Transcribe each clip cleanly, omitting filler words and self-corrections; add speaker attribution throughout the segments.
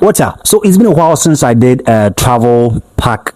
Speaker 1: What's up? So it's been a while since I did a travel pack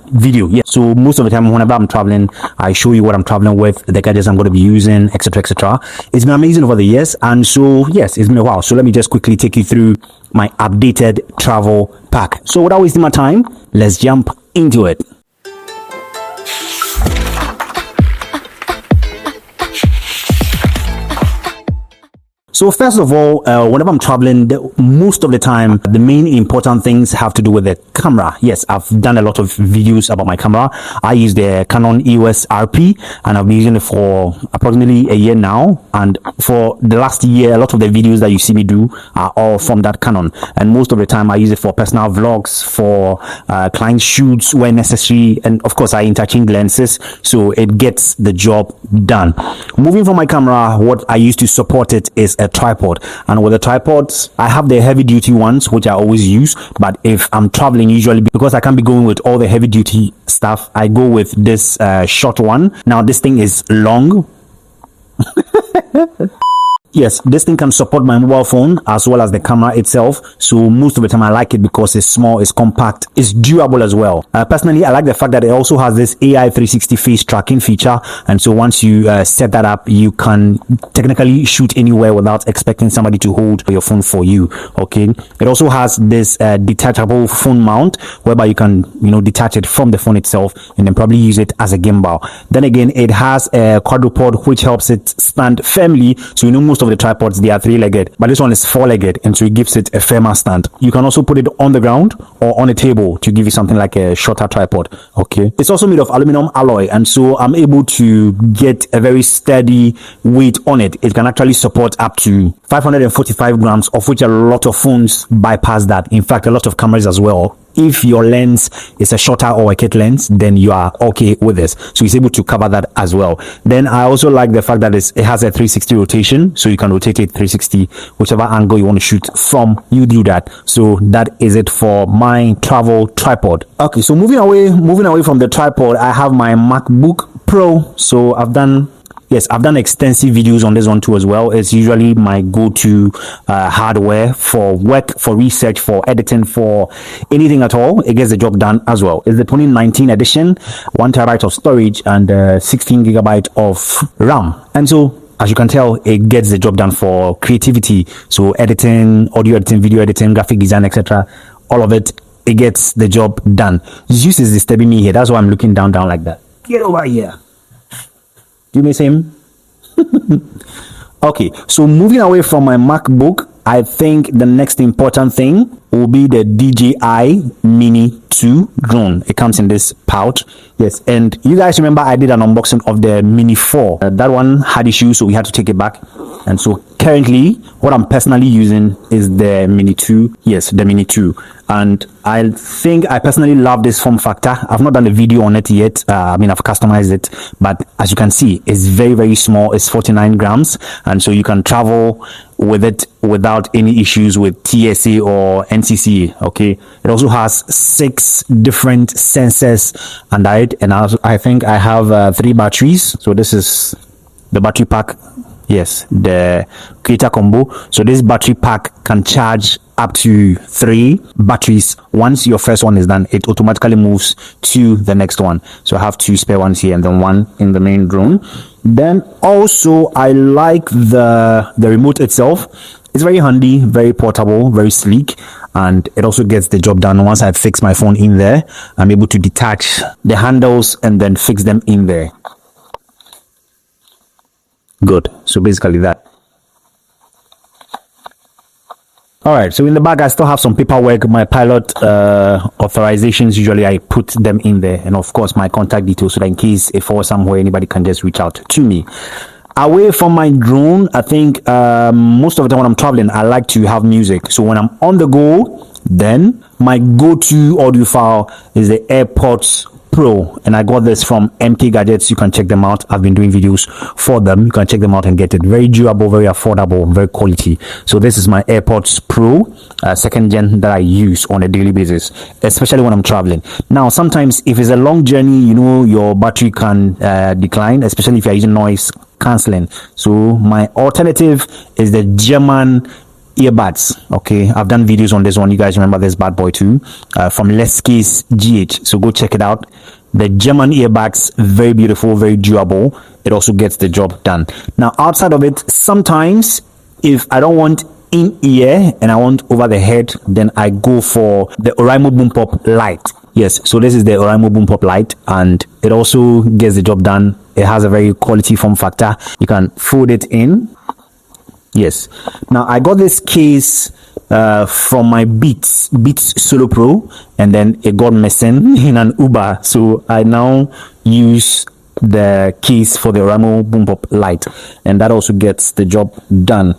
Speaker 1: video. Yeah, so most of the time whenever I'm traveling, I show you what I'm traveling with, the gadgets I'm going to be using, etc, etc. It's been amazing over the years, and so yes, it's been a while. So let me just quickly take you through my updated travel pack. So without wasting my time, let's jump into it. So first of all, whenever I'm traveling, most of the time, the main important things have to do with the camera. Yes, I've done a lot of videos about my camera. I use the Canon EOS RP, and I've been using it for approximately a year now. And for the last year, a lot of the videos that you see me do are all from that Canon. And most of the time, I use it for personal vlogs, for client shoots where necessary. And of course, I interchange lenses, so it gets the job done. Moving from my camera, what I use to support it is a tripod, and with the tripods I have the heavy duty ones which I always use, but if I'm traveling, usually because I can't be going with all the heavy duty stuff, I go with this short one. Now this thing is long. Yes, this thing can support my mobile phone as well as the camera itself. So most of the time I like it because it's small, it's compact, it's durable as well. Personally, I like the fact that it also has this AI 360 face tracking feature. And so once you set that up, you can technically shoot anywhere without expecting somebody to hold your phone for you. Okay. It also has this detachable phone mount whereby you can, detach it from the phone itself and then probably use it as a gimbal. Then again, it has a quadrupod which helps it stand firmly. So most of the tripods, they are three-legged, but this one is four-legged, and so it gives it a firmer stand. You can also put it on the ground or on a table to give you something like a shorter tripod. Okay, it's also made of aluminum alloy, and so I'm able to get a very steady weight on it. It can actually support up to 545 grams, of which a lot of phones bypass that. In fact, a lot of cameras as well. If your lens is a shorter or a kit lens, then you are okay with this. So it's able to cover that as well. Then I also like the fact that it has a 360 rotation, so you can rotate it 360, whichever angle you want to shoot from, you do that. So that is it for my travel tripod. Okay, so moving away from the tripod, I have my MacBook Pro. So I've done extensive videos on this one too as well. It's usually my go-to hardware for work, for research, for editing, for anything at all. It gets the job done as well. It's the 2019 edition, 1 terabyte of storage and 16 gigabyte of RAM. And so as you can tell, it gets the job done for creativity. So editing, audio editing, video editing, graphic design, etc. All of it, it gets the job done. Zeus is disturbing me here. That's why I'm looking down like that. Get over here. Do you miss him? Okay, so moving away from my MacBook, I think the next important thing will be the DJI Mini 2 drone. It comes in this pouch. Yes, and you guys remember I did an unboxing of the Mini 4. That one had issues, so we had to take it back. And so currently, what I'm personally using is the Mini 2. Yes, the Mini 2. And I think I personally love this form factor. I've not done a video on it yet. I've customized it. But as you can see, it's very, very small. It's 49 grams. And so you can travel with it without any issues with TSA or NCCA. Okay. It also has 6 different sensors under it. And I think I have 3 batteries. So this is the battery pack. Yes, the creator combo. So this battery pack can charge up to 3 batteries. Once your first one is done, it automatically moves to the next one. So I have 2 spare ones here and then 1 in the main drone. Then also I like the remote itself. It's very handy, very portable, very sleek, and it also gets the job done. Once I fix my phone in there, I'm able to detach the handles and then fix them in there. Good. So basically that. All right, so in the back I still have some paperwork, my pilot authorizations. Usually I put them in there, and of course my contact details, so that in case if or somewhere anybody can just reach out to me. Away from my drone, I think most of the time when I'm traveling, I like to have music. So when I'm on the go, then my go-to audiophile is the AirPods Pro, and I got this from MK Gadgets. You can check them out. I've been doing videos for them. You can check them out and get it. Very durable, very affordable, very quality. So this is my AirPods Pro, 2nd gen, that I use on a daily basis, especially when I'm traveling. Now, sometimes if it's a long journey, your battery can decline, especially if you're using noise cancelling. So my alternative is the German earbuds. Okay, I've done videos on this one. You guys remember this bad boy too, from Leskis GH, so go check it out. The German earbuds, very beautiful, very durable. It also gets the job done. Now outside of it, sometimes if I don't want in ear and I want over the head, then I go for the Oraimo Boom Pop Lite. Yes, so this is the Oraimo Boom Pop Lite, and it also gets the job done. It has a very quality form factor. You can fold it in. Yes, now I got this case from my Beats Solo Pro, and then it got missing in an Uber, so I now use the case for the Oraimo Boom Pop Lite, and that also gets the job done.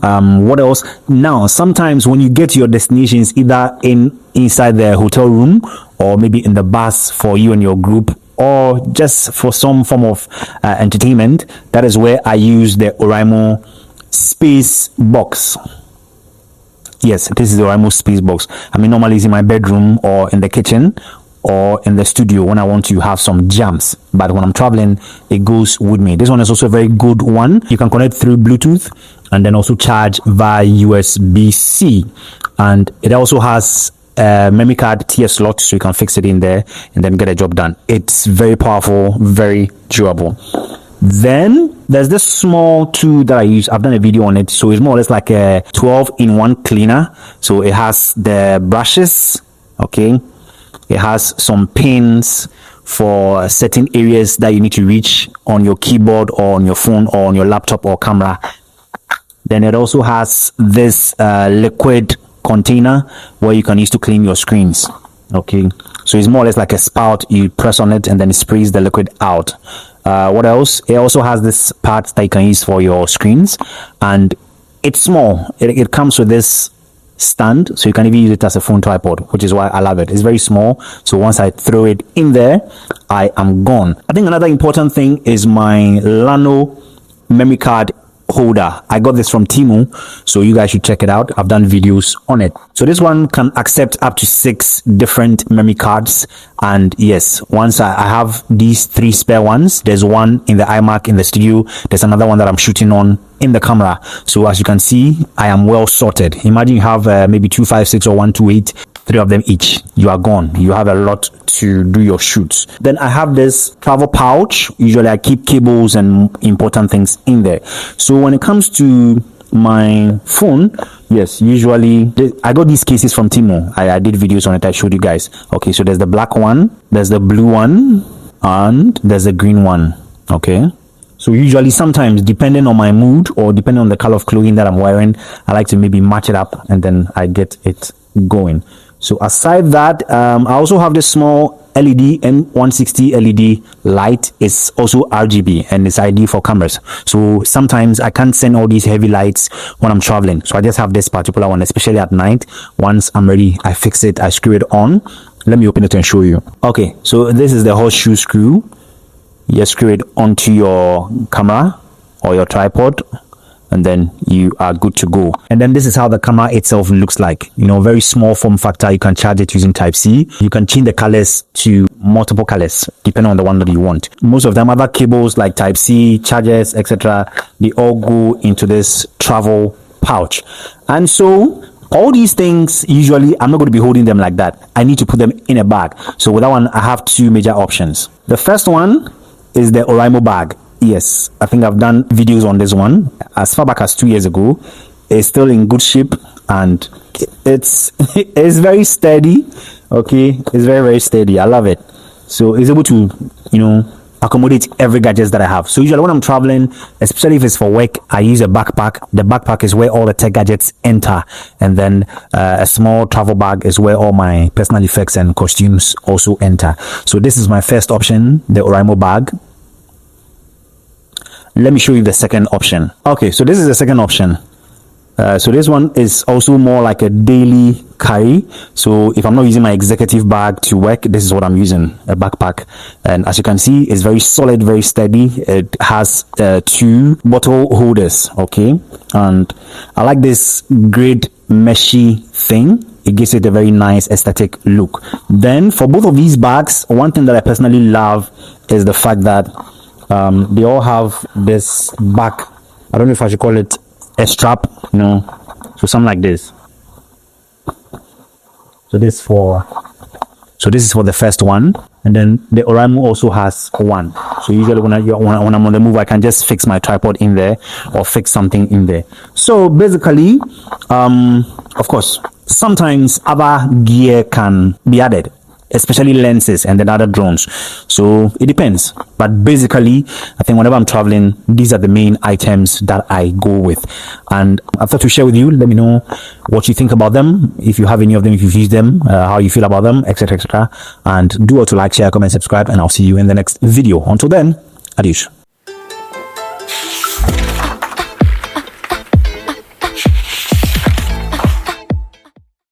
Speaker 1: What else? Now sometimes when you get to your destinations, either inside the hotel room or maybe in the bus for you and your group, or just for some form of entertainment, that is where I use the Oraimo Space Box. Yes, this is the Oraimo Space Box. I mean, normally it's in my bedroom or in the kitchen or in the studio when I want to have some jams, but when I'm traveling, it goes with me. This one is also a very good one. You can connect through Bluetooth and then also charge via USB-C, and it also has a memory card tier slot, so you can fix it in there and then get a job done. It's very powerful, very durable. Then there's this small tool that I use. I've done a video on it, so it's more or less like a 12-in-1 cleaner. So it has the brushes, okay, it has some pins for certain areas that you need to reach on your keyboard or on your phone or on your laptop or camera. Then it also has this liquid container where you can use to clean your screens. Okay, so it's more or less like a spout. You press on it and then it sprays the liquid out. What else? It also has this part that you can use for your screens, and it's small. It comes with this stand, so you can even use it as a phone tripod, which is why I love it. It's very small, so once I throw it in there, I am gone. I think another important thing is my Lano memory card holder. I got this from Temu, so you guys should check it out. I've done videos on it. So this one can accept up to 6 different memory cards, and yes, once I have these 3 spare ones, there's one in the iMac in the studio, there's another one that I'm shooting on in the camera. So as you can see, I am well sorted. Imagine you have maybe 256 or 128, 3 of them each. You are gone. You have a lot to do your shoots. Then I have this travel pouch. Usually I keep cables and important things in there. So when it comes to my phone, yes, usually I got these cases from Temu. I did videos on it. I showed you guys. Okay, so there's the black one, there's the blue one, and there's the green one. Okay, so usually sometimes depending on my mood or depending on the color of clothing that I'm wearing, I like to maybe match it up and then I get it going. So aside that, I also have this small LED M160 LED light. It's also RGB and it's ideal for cameras. So sometimes I can't send all these heavy lights when I'm traveling, so I just have this particular one, especially at night. Once I'm ready, I fix it, I screw it on. Let me open it and show you. Okay, so this is the horseshoe screw. You screw it onto your camera or your tripod, and then you are good to go. And then this is how the camera itself looks like. You know, very small form factor. You can charge it using Type-C. You can change the colors to multiple colors depending on the one that you want. Most of them, other cables like Type-C, chargers, etc., they all go into this travel pouch. And so all these things, usually I'm not going to be holding them like that. I need to put them in a bag. So with that one, I have 2 major options. The first one is the Oraimo bag. Yes, I think I've done videos on this one as far back as 2 years ago. It's still in good shape and it's very steady. Okay, it's very steady. I love it. So it's able to, you know, accommodate every gadget that I have. So usually when I'm traveling, especially if it's for work, I use a backpack. The backpack is where all the tech gadgets enter, and then a small travel bag is where all my personal effects and costumes also enter. So this is my first option, the Oraimo bag. Let me show you the second option. Okay, so this is the second option. So this one is also more like a daily carry. So if I'm not using my executive bag to work, this is what I'm using, a backpack. And as you can see, it's very solid, very steady. It has 2 bottle holders. Okay, and I like this great meshy thing. It gives it a very nice aesthetic look. Then for both of these bags, one thing that I personally love is the fact that they all have this back, I don't know if I should call it a strap, you know, So something like this. So this is for the first one, and then the Oraimo also has one. So usually when I'm on the move, I can just fix my tripod in there or fix something in there. So basically, of course, sometimes other gear can be added, especially lenses and then other drones. So it depends, but basically I think whenever I'm traveling, these are the main items that I go with, and I thought to share with you. Let me know what you think about them, if you have any of them, if you've used them, how you feel about them, etc, etc. And do also like, share, comment, subscribe, and I'll see you in the next video. Until then, adios.